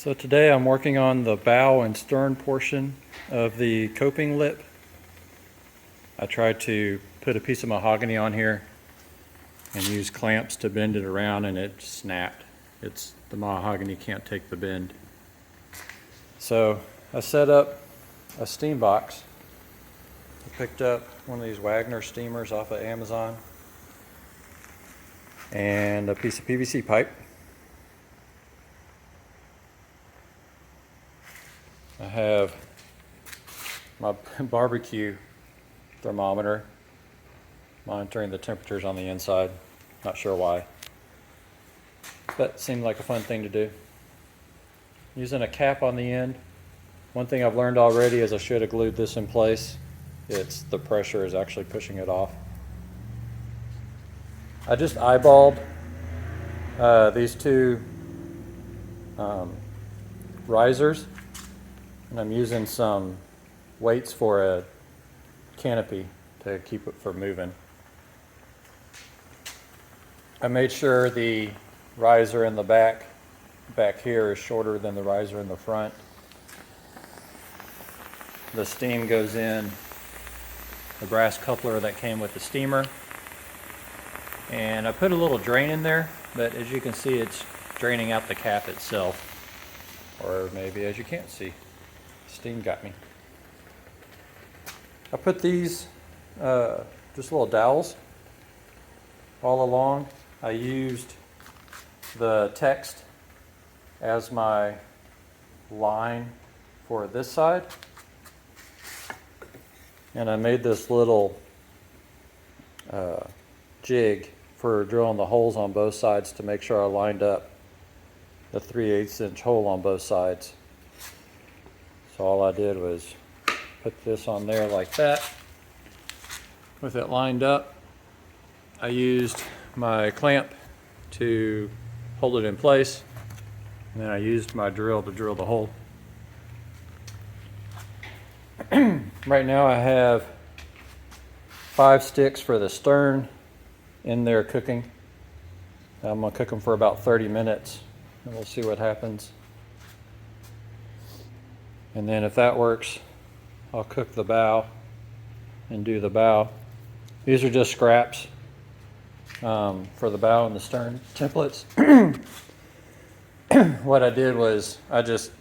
So today I'm working on the bow and stern portion of the coping lip. I tried to put a piece of mahogany on here and use clamps to bend it around, and it snapped. The mahogany can't take the bend. So I set up a steam box. I picked up one of these Wagner steamers off of Amazon and a piece of PVC pipe. I have my barbecue thermometer monitoring the temperatures on the inside. Not sure why, but seemed like a fun thing to do. Using a cap on the end. One thing I've learned already is I should have glued this in place. The pressure is actually pushing it off. I just eyeballed these two risers, and I'm using some weights for a canopy to keep it from moving. I made sure the riser in the back here is shorter than the riser in the front. The steam goes in the brass coupler that came with the steamer, and I put a little drain in there, but as you can see, it's draining out the cap itself, or maybe as you can't see, steam got me. I put these just little dowels all along. I used the text as my line for this side, and I made this little jig for drilling the holes on both sides to make sure I lined up the 3/8 inch hole on both sides. So all I did was put this on there like that. With it lined up, I used my clamp to hold it in place, and then I used my drill to drill the hole. Right now I have 5 sticks for the stern in there cooking. I'm going to cook them for about 30 minutes, and we'll see what happens. And then if that works, I'll cook the bow and do the bow. These are just scraps for the bow and the stern templates. What I did was I just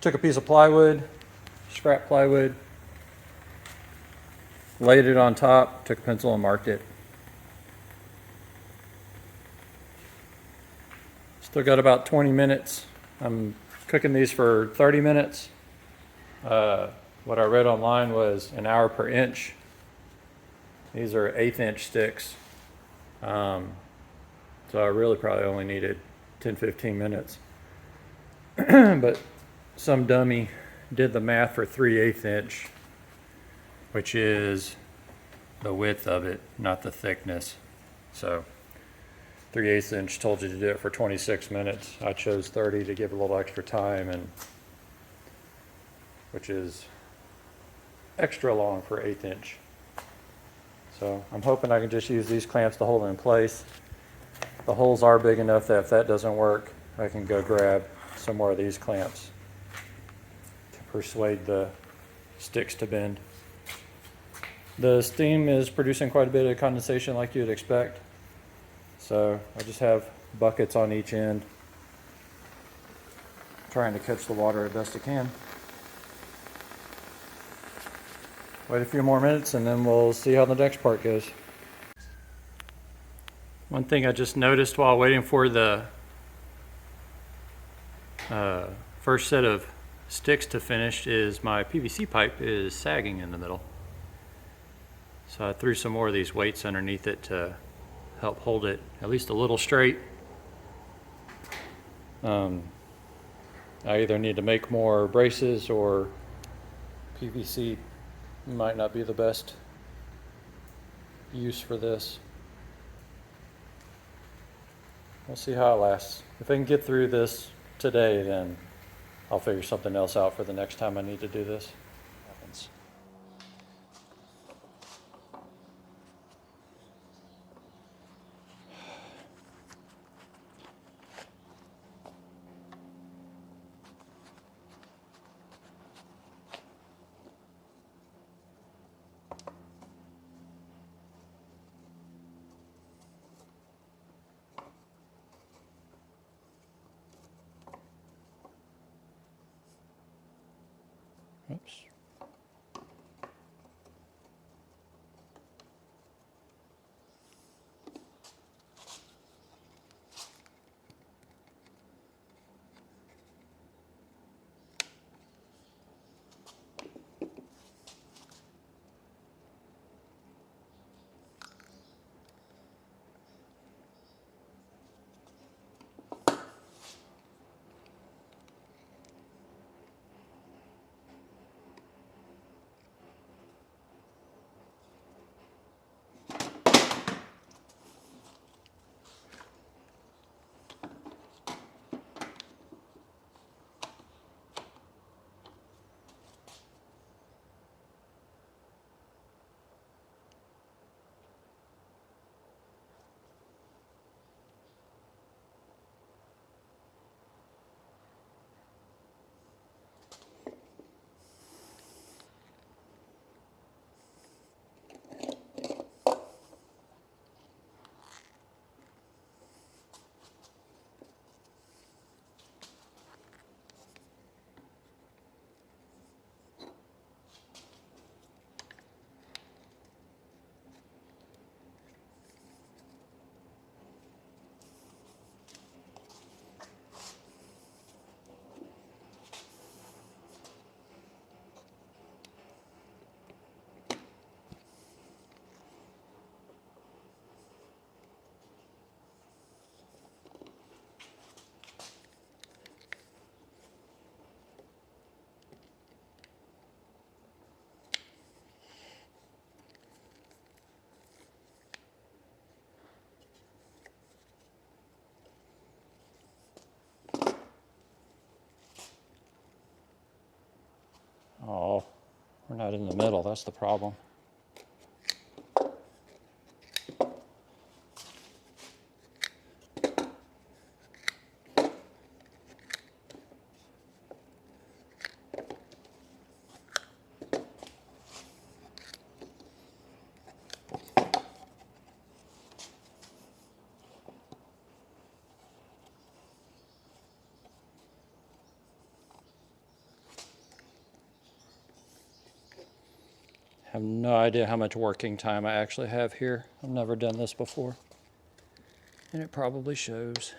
took a piece of plywood, scrap plywood, laid it on top, took a pencil and marked it. Still got about 20 minutes. I'm cooking these for 30 minutes. What I read online was an hour per inch. These are 1/8 inch sticks. So I really probably only needed 10-15 minutes. But some dummy did the math for 3/8 inch, which is the width of it, not the thickness. So 3/8 inch told you to do it for 26 minutes. I chose 30 to give a little extra time, and which is extra long for 1/8 inch. So I'm hoping I can just use these clamps to hold it in place. The holes are big enough that if that doesn't work, I can go grab some more of these clamps to persuade the sticks to bend. The steam is producing quite a bit of condensation like you'd expect. So I just have buckets on each end, trying to catch the water as best I can. Wait a few more minutes and then we'll see how the next part goes. One thing I just noticed while waiting for the first set of sticks to finish is my PVC pipe is sagging in the middle. So I threw some more of these weights underneath it to help hold it at least a little straight. I either need to make more braces, or PVC might not be the best use for this. We'll see how it lasts. If I can get through this today, then I'll figure something else out for the next time I need to do this. not in the middle, that's the problem. I have no idea how much working time I actually have here. I've never done this before, and it probably shows.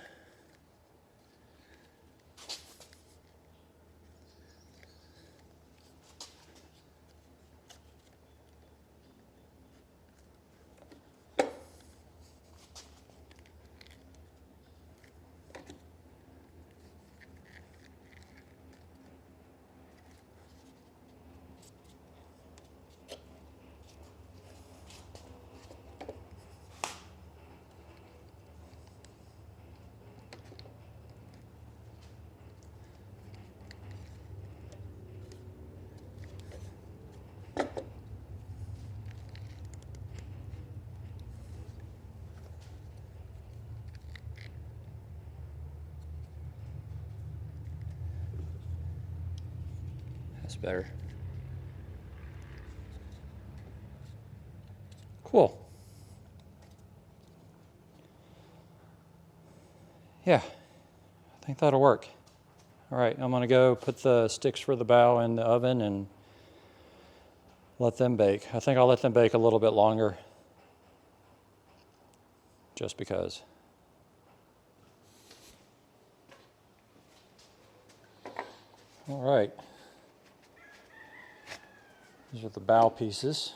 That's better. Cool. Yeah, I think that'll work. All right, I'm gonna go put the sticks for the bow in the oven and let them bake. I think I'll let them bake a little bit longer, just because. All right. These are the bow pieces.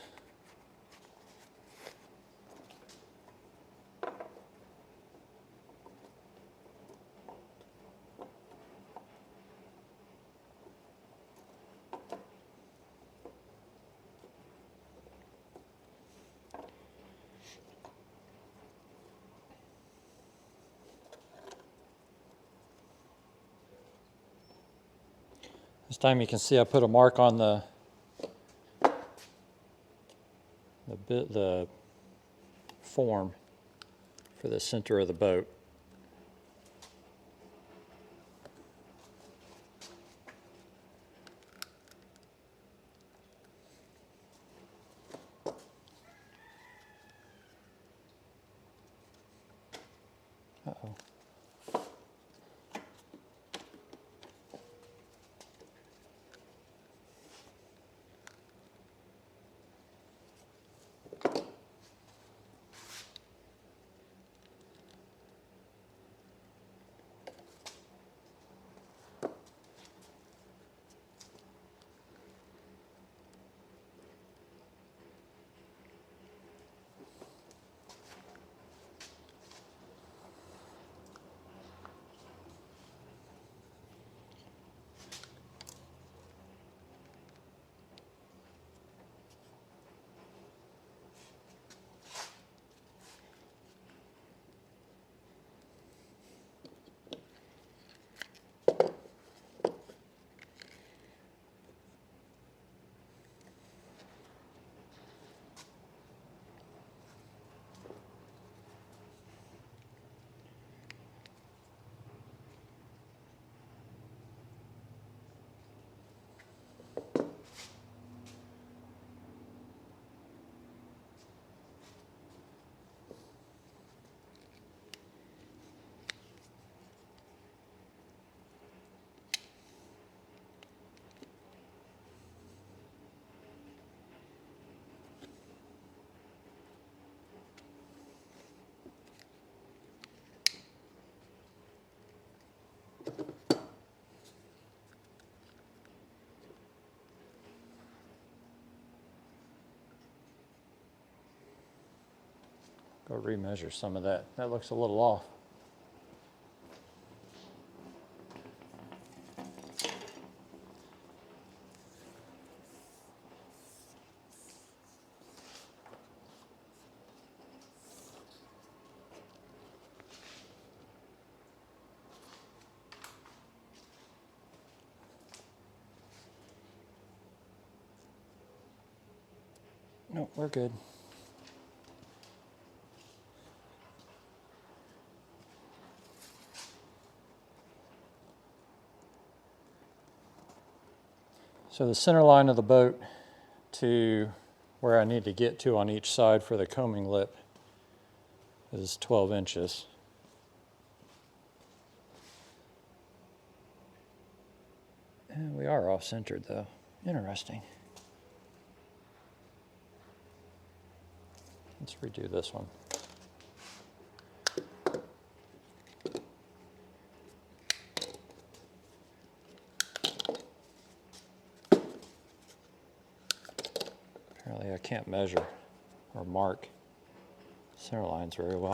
This time you can see I put a mark on the form for the center of the boat. Uh-oh. Go remeasure some of that. That looks a little off. No, we're good. So the center line of the boat to where I need to get to on each side for the coaming lip is 12 inches. And we are off-centered though. Interesting. Let's redo this one. Apparently I can't measure or mark center lines very well.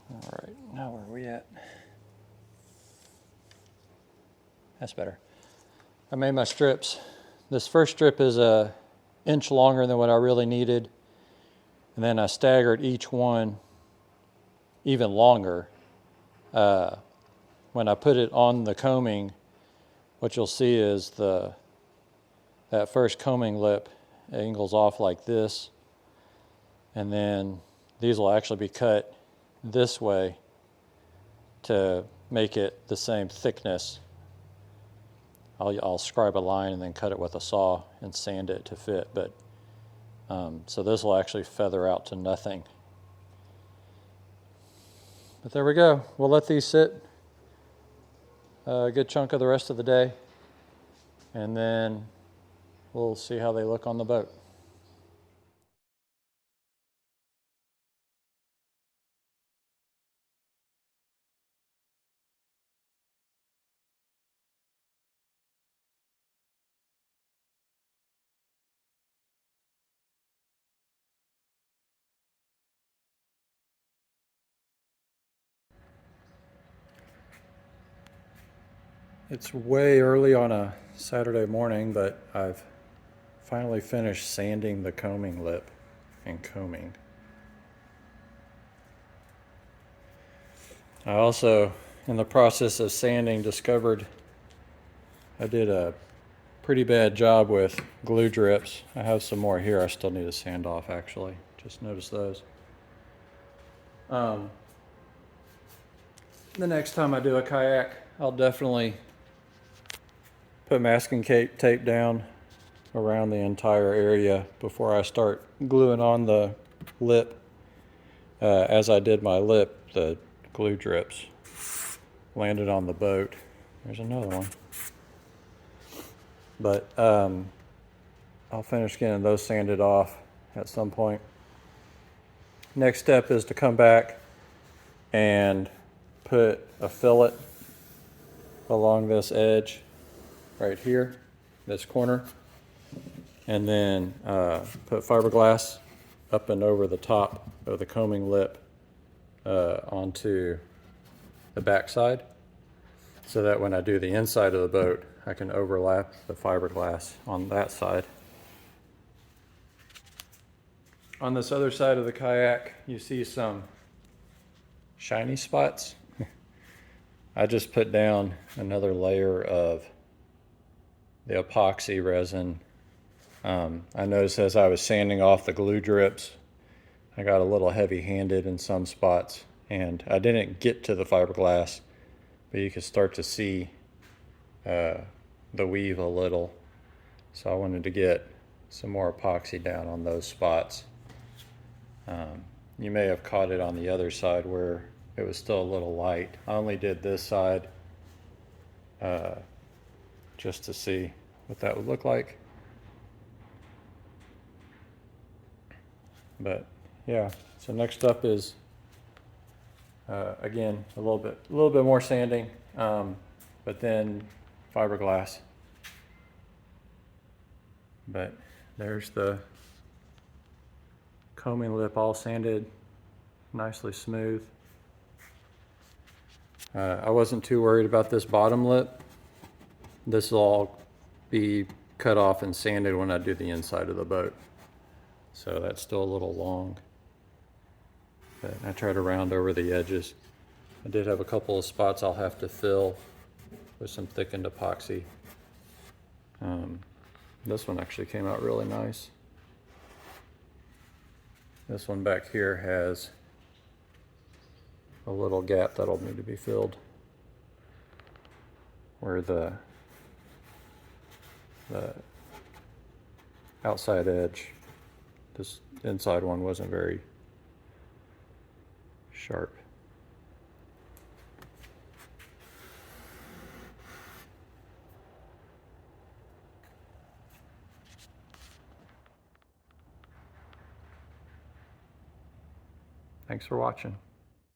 All right, now where are we at? That's better. I made my strips. This first strip is an inch longer than what I really needed. And then I staggered each one even longer. When I put it on the coaming, what you'll see is that first coaming lip angles off like this. And then these will actually be cut this way to make it the same thickness. I'll scribe a line and then cut it with a saw and sand it to fit, but so this will actually feather out to nothing. But there we go. We'll let these sit a good chunk of the rest of the day, and then we'll see how they look on the boat. It's way early on a Saturday morning, but I've finally finished sanding the coaming lip and coaming. I also, in the process of sanding, discovered I did a pretty bad job with glue drips. I have some more here I still need to sand off, actually. Just noticed those. The next time I do a kayak, I'll definitely put masking tape down around the entire area before I start gluing on the lip. As I did my lip, the glue drips landed on the boat. There's another one. But I'll finish getting those sanded off at some point. Next step is to come back and put a fillet along this edge right here, this corner, and then put fiberglass up and over the top of the coaming lip onto the backside, so that when I do the inside of the boat, I can overlap the fiberglass on that side. On this other side of the kayak, you see some shiny spots. I just put down another layer of the epoxy resin. I noticed as I was sanding off the glue drips, I got a little heavy-handed in some spots, and I didn't get to the fiberglass, but you can start to see the weave a little. So I wanted to get some more epoxy down on those spots. You may have caught it on the other side where it was still a little light. I only did this side just to see what that would look like. But yeah, so next up is again a little bit more sanding, but then fiberglass. But there's the coaming lip all sanded, nicely smooth. I wasn't too worried about this bottom lip. This will all be cut off and sanded when I do the inside of the boat. So that's still a little long, but I try to round over the edges. I did have a couple of spots I'll have to fill with some thickened epoxy. This one actually came out really nice. This one back here has a little gap that'll need to be filled where the outside edge, this inside one wasn't very sharp. Thanks for watching.